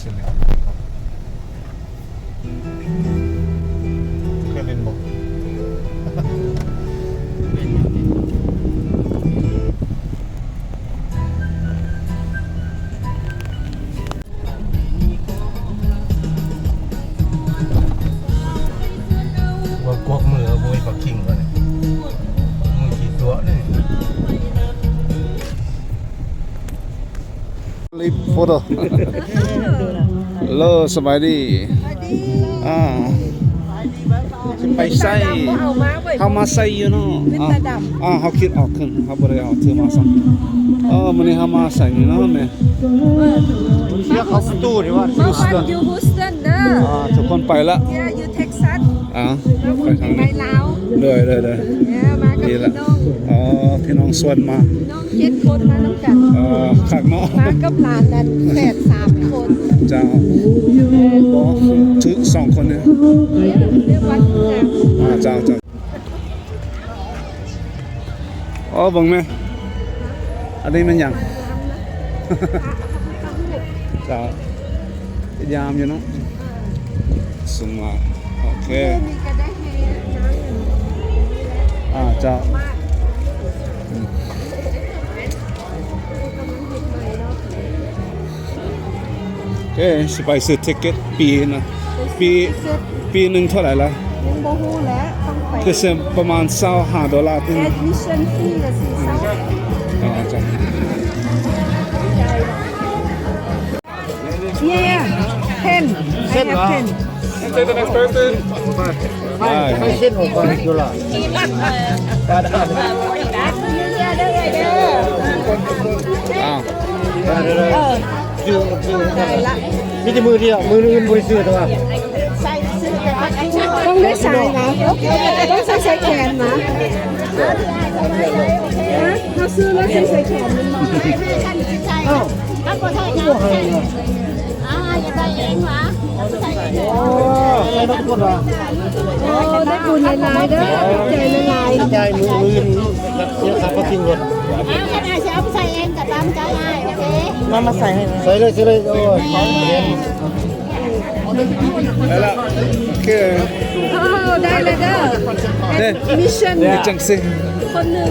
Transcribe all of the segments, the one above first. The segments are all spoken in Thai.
สิเนี่ยเคยเล่นบ่ว่ากวกมือบุยปักกิ่งก่อนมือกี่ตัวนี่ลิปโฟโต้โลสบายดีไปใส่เขามาใส่อยู่เนาะเขาคิดออกขึ้นเขาบริเอาถือมาสั่งมันนี่เขามาใส่นี่เนาะแม่เชื่อเขาตู้ดีว่าเมื่อวานอยู่ฮูสตันเด้อทุกคนไปละอยู่เท็กซัสไปทางนี้ไปลาวเลยมากับพี่น้องพี่น้องส่วนมาน้อง7 คนมาน้ำกันขักเนาะมากับหลานนั่นแฝด3 คนเจ้าถือ2 คนเนี่ยเรียกวัดเจ้าบังไหมอันนี้มันยังเจ้ายามอยู่เนาะสมมาโอเคเจ้าโอเคสิไปซื้อทิเก็ตปีหนึ่งเท่าไหร่ละยังบ่ฮู้แล้วต้องไปคือเสียประมาณ$25ถึงadmission fee ละ4,000จ้ะYeah 10 I have 10 Say the next person ไม่เส้นออกไปอยู่ล่ะมีแต่มือเดียวมืออื่นบริสุทธิ์ตัวต้องได้ใส่นะต้องใส่แขนนะเขาซื้อแล้วใส่แขนมันมาก็ใช่ไงจะได้เองวะใช่ต้องคนวะได้บุญหลายๆเด้อใจหลายๆใจมืออื่นเสียขาดก็ทิ้งรถขนาดจะเอาไปใส่เองกับตามใจง่ายโอเคมาใส่ให้ใส่เลยโอ้ยของเรียนแล้วโอเคได้เลยเด้อมิชชั่นจังสิคนหนึ่ง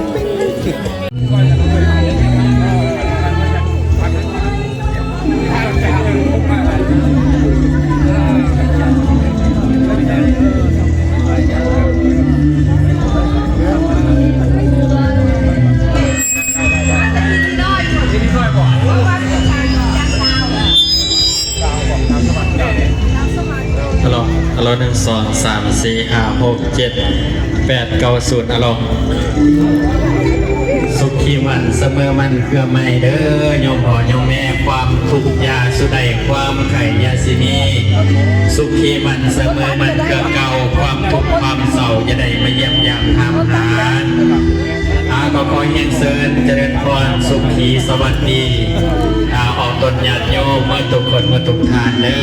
ฮัลโหล1 2 3 4 5 6 7 8 9 0ฮัลโหลสุขีมันเสมอมันเพื่อไม่เด้อยมพ่อยมแม่ความทุกข์ยาสุดใดความไข่ยาสินีสุขีมันเสมอมันเพื่อเก่าความทุกข์ความเศร้าจะได้มาเยี่ยมยามทำหาก็ขอเฮียงเซินเจริญพรสุขีสวัสดีออกตนญาติโยมเมื่อทุกคนเมื่อทุกทานเด้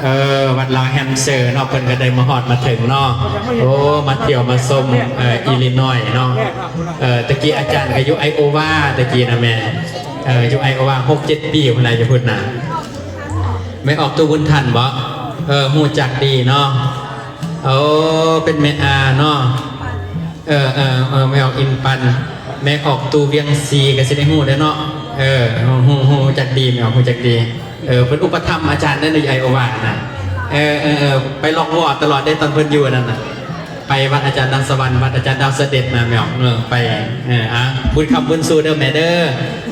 อวัดลาวแฮมเซอร์เนาะเพิ่นก็ได้มาฮอดมาถึงเนาะโอ้มาเที่ยวมาชมอิลลินอยเนาะตะกี้อาจารย์ก็อยู่ไอโอวาตะกี้นะแม่อยู่ไอโอวา6-7 ปีพุ่นน่ะจะพูดนะไม่ออกตัวบุญทันบ่ฮู้จักดีเนาะโอ้เป็นแม่อาเนาะไม่ออกอินปันแม่ออกตูเวียงซีก็สิได้ฮู้ได้เนาะฮู้จักดีไม่ออกฮู้จักดีเป็นอุปถัมภ์อาจารย์นั่นในไอโอวานะไปลองวอดตลอดได้ตอนเพิ่นอยู่นั่นน่ะไปวัดอาจารย์ดังสวรรค์วัดอาจารย์ดาวเสด็จนะแม่ออกไปบุญคำบุญสู่เด้อแม่เด้อ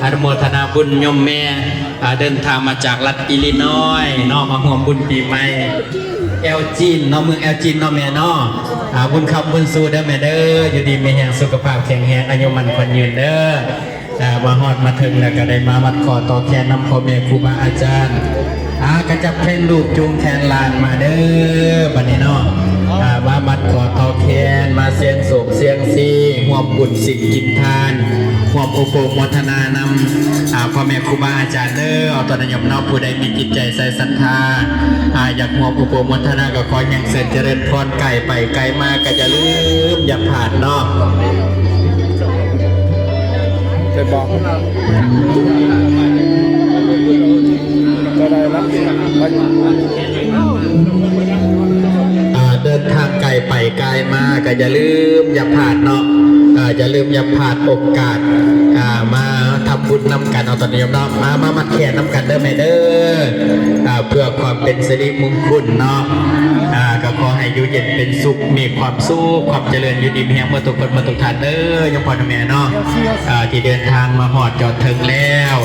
อนุโมทนาบุญยมแม่เดินทางมาจากรัฐอิลลินอยส์เนาะมาร่วมบุญปีใหม่แอลจีนเนาะเมืองแอลจีนเนาะแม่เนาะบุญคำบุญสู่เด้อแม่เด้ออยู่ดีมีแห่งสุขภาพแข็งแรงอายุมันคนยืนเด้อมาฮอดมาถึงแล้วก็ได้มามัดคอต่อแขนนำพ่อแม่ครูบาอาจารย์กระจับแขนลูกจูงแขนลานมาเด้อบัดนี้เนาะมามัดคอต่อแขนมาเสียงโศกเสียงซีห่วมบุญสิทธิ์กินทานห่วมโอโปโมทนานำพ่อแม่ครูบาอาจารย์เด้อเอาตอนนยมเนาะผู้ใดมีจิตใจใส่ศรัทธาอยากห่วมโอโปโมทนาก็ขอยังเสริญเจริญพรไก่ไปไก่มาก็จะลืมอย่าผ่านเนาะได้บอกก็ได้ เดินทางไกลไปไกลมาก็อย่าลืมอย่าพลาดเนาะอย่าลืมอย่าพลาดโอกาสมาทำบุญนำกันเอาตอนนี้เนาะมาแข่นำกันเด้อแม่เด้อเพื่อความเป็นสิริมงคลเนาะก็ขอให้อยู่เย็นเป็นสุขมีความสุขความเจริญอยู่ดีมีแห่งเมื่อทุกคนเมื่อทุกท่านเด้อยมพรแม่เนาะที่เดินทางมาหอดจอดถึงแล้ว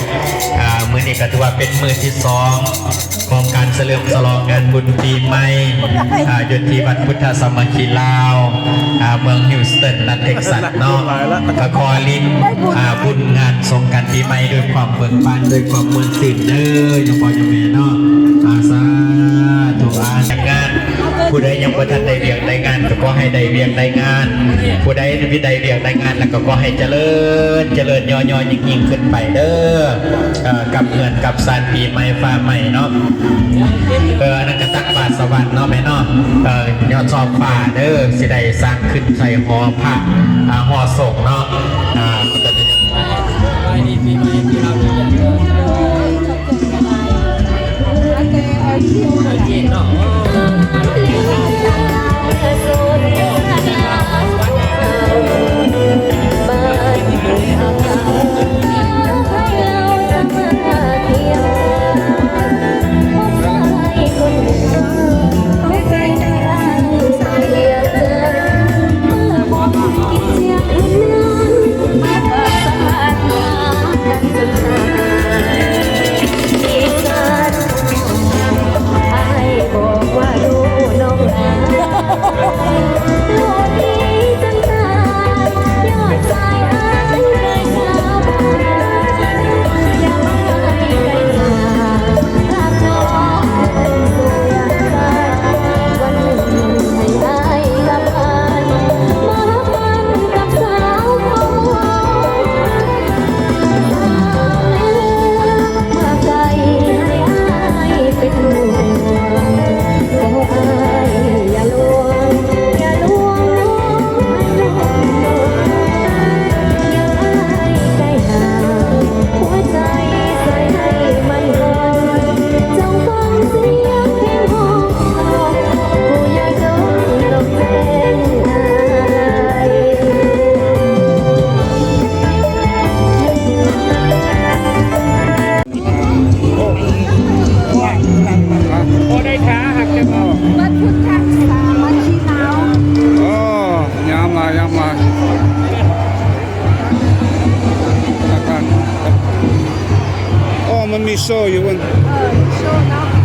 มื้อนี้ก็ถือว่าเป็นมื้อที่2ของการเฉลิมฉลองงานบุญปีใหม่อยู่ที่วัดพุทธสามัคคีลาวเมืองฮิวสตันรัฐเท็กซัสเนาะก็ขอลิ้นบุญงานสงกรานต์ปีใหม่ด้วยความเบิกบานด้วยความมวลตื่นเด้อยมพรแม่เนาะสาธุจากงานผู้ใดยังบ่ทันได้เวียงได้งานก็ขอให้ได้เวียงได้งานผู้ใดที่ได้เวียงได้งานแล้วก็ขอให้เจริญย่อยิ่งขึ้นไปเด้อกับเงินกับสารปีใหม่ฟ้าใหม่เนาะนั่นก็ตักบาทสวรรค์เนาะแม่เนาะยอดชอบป่าเด้อสิได้สร้างขึ้นใส่หอพระหอศพเนาะมันมีโซ่อยู่บนโชว์เนาะ